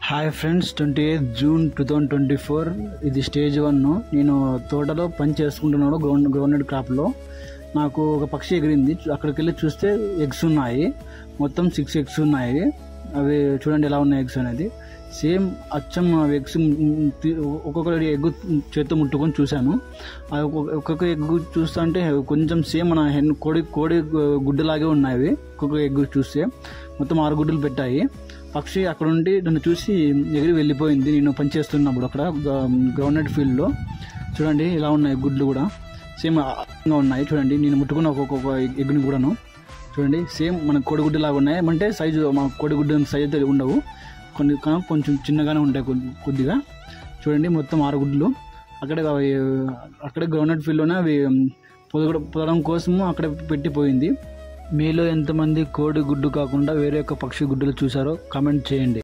Hi friends, 28 June 2024 ఇది stage 1. నేను తోటలో పని చేసుకుంటున్నాను. గ్రౌండ్నట్ క్రాప్లో నాకు ఒక పక్షి ఎగిరింది. అక్కడికి వెళ్ళి చూస్తే ఎగ్స్ ఉన్నాయి. మొత్తం 6 ఎగ్స్ ఉన్నాయి. అవి చూడండి ఎలా ఉన్నాయి ఎగ్స్ అనేది. సేమ్ అచ్చం ఎగ్స్ ఒక్కొక్క ఎగ్గు చేత్తో ముట్టుకొని చూశాను. ఒక్కొక్క ఎగ్గు చూస్తా అంటే కొంచెం సేమ్ మన కోడి గుడ్డలాగే ఉన్నాయి. ఒక్కొక్క ఎగ్గు చూస్తే మొత్తం 6 గుడ్డలు పెట్టాయి. పక్షి అక్కడ ఉండి నన్ను చూసి ఎగిరి వెళ్ళిపోయింది. నేను పనిచేస్తున్నప్పుడు అక్కడ గ్రౌండ్నట్ ఫీల్డ్లో చూడండి ఇలా ఉన్నాయి. గుడ్లు కూడా సేమ్ ఉన్నాయి. చూడండి నేను ముట్టుకున్న ఒక్కొక్క ఎగ్గుని కూడాను చూడండి సేమ్ మన కోడిగుడ్డు లాగా ఉన్నాయి. అంటే సైజు మా కోడిగుడ్డు సైజు అయితే ఉండవు, కొంచెం చిన్నగానే ఉంటాయి కొద్దిగా. చూడండి మొత్తం 6 గుడ్లు అక్కడే గ్రౌండ్నట్ ఫీల్డ్లోనే అవి పొదడం కోసము అక్కడ పెట్టిపోయింది. మీలో ఎంతమంది కోడి గుడ్డు కాకుండా వేరే ఒక పక్షి గుడ్డులు చూసారో కామెంట్ చేయండి.